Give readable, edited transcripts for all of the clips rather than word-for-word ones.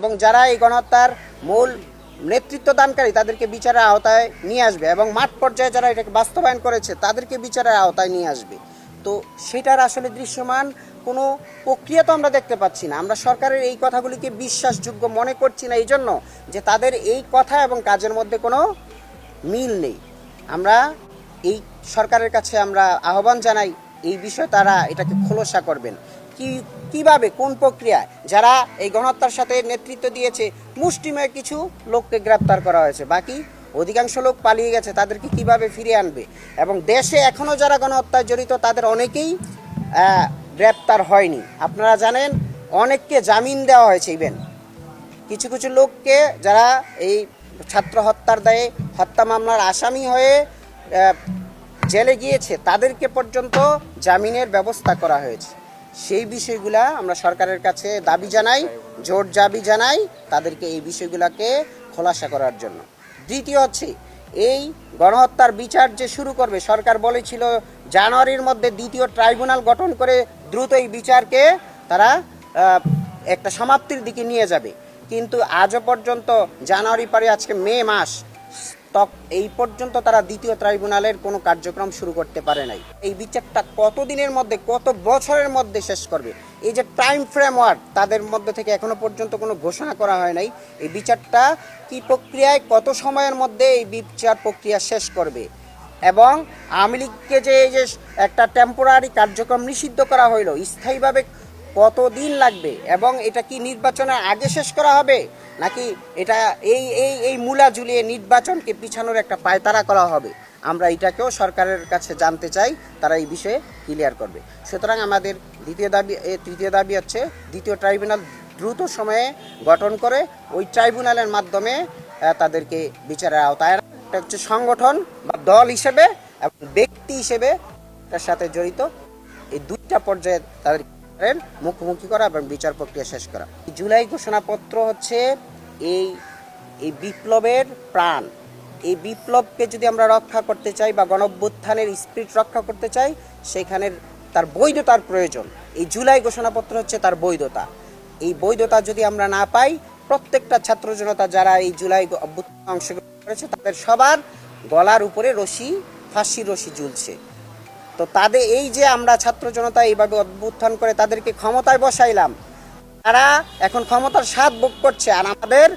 এবং যারা এই গণহত্যার মূল নেতৃত্ব দানকারী তাদেরকে বিচারের আওতায় নিয়ে আসবে এবং মাঠ পর্যায়ে যারা এটাকে বাস্তবায়ন করেছে তাদেরকে বিচারের আওতায় নিয়ে আসবে। তো সেটার আসলে দৃশ্যমান কোনো প্রক্রিয়া তো আমরা দেখতে পাচ্ছি না। আমরা সরকারের এই কথাগুলিকে বিশ্বাসযোগ্য মনে করছি না এই জন্য যে তাদের এই কথা এবং কাজের মধ্যে কোনো মিল নেই। আমরা এই সরকারের কাছে আমরা আহ্বান জানাই এই বিষয়ে তারা এটাকে খোলসা করবেন। কিভাবে কোন প্রক্রিয়ায় যারা এই গণহত্যার সাথে নেতৃত্ব দিয়েছে মুষ্টিমেয় কিছু লোককে গ্রেপ্তার করা হয়েছে, বাকি অধিকাংশ লোক পালিয়ে গেছে, তাদেরকে কিভাবে ফিরিয়ে আনবে এবং দেশে এখনও যারা গণহত্যায় জড়িত তাদের অনেকেই গ্রেপ্তার হয়নি। আপনারা জানেন অনেককে জামিন দেওয়া হয়েছে, ইভেন কিছু কিছু লোককে যারা এই ছাত্র হত্যার দায়ে হত্যা মামলার আসামি হয়ে জেলে গিয়েছে তাদেরকে পর্যন্ত জামিনের ব্যবস্থা করা হয়েছে। সেই বিষয়গুলা আমরা সরকারের কাছে দাবি জানাই, জোর দাবি জানাই তাদেরকে এই বিষয়গুলোকে খোলাসা করার জন্য। দ্বিতীয় হচ্ছে এই গণহত্যার বিচার যে শুরু করবে, সরকার বলেছিল জানুয়ারির মধ্যে দ্বিতীয় ট্রাইব্যুনাল গঠন করে দ্রুত এই বিচারকে তারা একটা সমাপ্তির দিকে নিয়ে যাবে, কিন্তু আজও পর্যন্ত জানুয়ারি পারে আজকে মে মাস, এই পর্যন্ত তারা দ্বিতীয় ট্রাইব্যুনালের কোনো কার্যক্রম শুরু করতে পারে নাই। এই বিচারটা কত দিনের মধ্যে কত বছরের মধ্যে শেষ করবে, এই যে টাইম ফ্রেমওয়ার্ক তাদের মধ্যে থেকে এখনো পর্যন্ত কোনো ঘোষণা করা হয় নাই। এই বিচারটা কি প্রক্রিয়ায় কত সময়ের মধ্যে এই বিচার প্রক্রিয়া শেষ করবে এবং আওয়ামী লীগকে যে এই যে একটা টেম্পোরারি কার্যক্রম নিষিদ্ধ করা হইল স্থায়ীভাবে কতদিন লাগবে এবং এটা কি নির্বাচনের আগে শেষ করা হবে নাকি এটা এই এই এই মূলা ঝুলিয়ে নির্বাচনকে পিছানোর একটা পায়তারা করা হবে, আমরা এটাকেও সরকারের কাছে জানতে চাই, তারা এই বিষয়ে ক্লিয়ার করবে। সুতরাং আমাদের তৃতীয় দাবি হচ্ছে দ্বিতীয় ট্রাইব্যুনাল দ্রুত সময়ে গঠন করে ওই ট্রাইব্যুনালের মাধ্যমে তাদেরকে বিচারের আওতায় এটা হচ্ছে সংগঠন বা দল হিসেবে এবং ব্যক্তি হিসেবে তার সাথে জড়িত এই দুইটা পর্যায়ে তাদের মুখোমুখি করা এবং বিচার প্রক্রিয়া শেষ করা। জুলাই ঘোষণাপত্র হচ্ছে এই বিপ্লবের প্রাণ। এই বিপ্লবকে যদি আমরা রক্ষা করতে চাই বা গণঅভ্যুত্থানের স্পিরিট রক্ষা করতে চাই, সেখানের তার বৈধতার প্রয়োজন। এই জুলাই ঘোষণাপত্র হচ্ছে তার বৈধতা। এই বৈধতা যদি আমরা না পাই, প্রত্যেকটা ছাত্র জনতা যারা এই জুলাই অভ্যুত্থানে অংশগ্রহণ করেছে তাদের সবার গলার উপরে ফাঁসির রশি ঝুলছে। তো তাদের এই যে আমরা ছাত্র জনতা এইভাবে অভ্যুত্থান করে তাদেরকে ক্ষমতায় বসাইলাম, তারা এখন ক্ষমতার স্বাদ ভোগ করছে আর আমাদের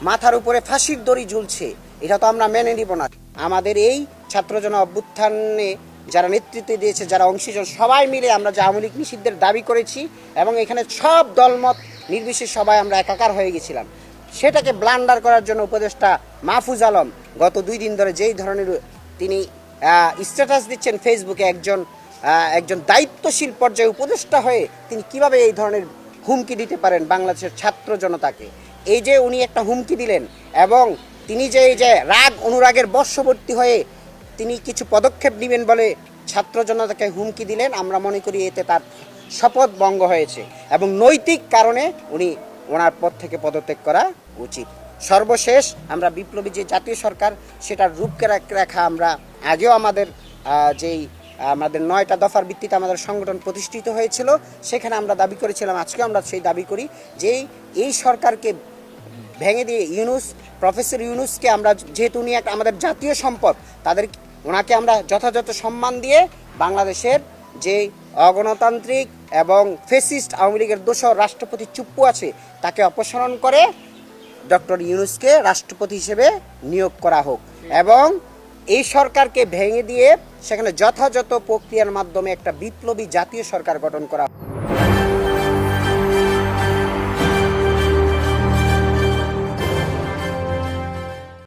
মাথার উপরে ফাঁসির দড়ি ঝুলছে, এটা তো আমরা মেনে নিব না। আমাদের এই ছাত্র জন অভ্যুত্থানে যারা নেতৃত্ব দিয়েছে, যারা অংশীজন, সবাই মিলে আমরা যে আওয়ামী লীগ নিষিদ্ধের দাবি করেছি এবং এখানে সব দলমত নির্বিশেষে সবাই আমরা একাকার হয়ে গেছিলাম, সেটাকে ব্লান্ডার করার জন্য উপদেষ্টা মাহফুজ আলম গত 2 দিন ধরে যেই ধরনের তিনি স্ট্যাটাস দিচ্ছেন ফেসবুকে, একজন দায়িত্বশীল পর্যায়ে উপদেষ্টা হয়ে তিনি কিভাবে এই ধরনের হুমকি দিতে পারেন বাংলাদেশের ছাত্র জনতাকে। এই যে উনি একটা হুমকি দিলেন এবং তিনি যে এই যে রাগ অনুরাগের বশবর্তী হয়ে তিনি কিছু পদক্ষেপ নেবেন বলে ছাত্র জনতাকে হুমকি দিলেন, আমরা মনে করি এতে তার শপথ ভঙ্গ হয়েছে এবং নৈতিক কারণে ওনার পদ থেকে পদত্যাগ করা উচিত। সর্বশেষ আমরা বিপ্লবী যে জাতীয় সরকার সেটার রূপরেখা আমরা আগেও আমাদের আমাদের 9টা দফার ভিত্তিতে আমাদের সংগঠন প্রতিষ্ঠিত হয়েছিল, সেখানে আমরা দাবি করেছিলাম, আজকে আমরা সেই দাবি করি যে এই সরকারকে ভেঙে দিয়ে প্রফেসর ইউনূসকে আমরা, যেহেতু উনি একটা আমাদের জাতীয় সম্পদ, ওনাকে আমরা যথাযথ সম্মান দিয়ে বাংলাদেশের যে অগণতান্ত্রিক এবং ফ্যাসিস্ট আওয়ামী লীগের দোসর রাষ্ট্রপতি চুপ্পু আছে তাকে অপসারণ করে ডক্টর ইউনূসকে রাষ্ট্রপতি হিসেবে নিয়োগ করা হোক এবং এই সরকারকে ভেঙে দিয়ে সেখানে যথাযথ প্রক্রিয়ার মাধ্যমে একটা বিপ্লবী জাতীয় সরকার গঠন করা হোক।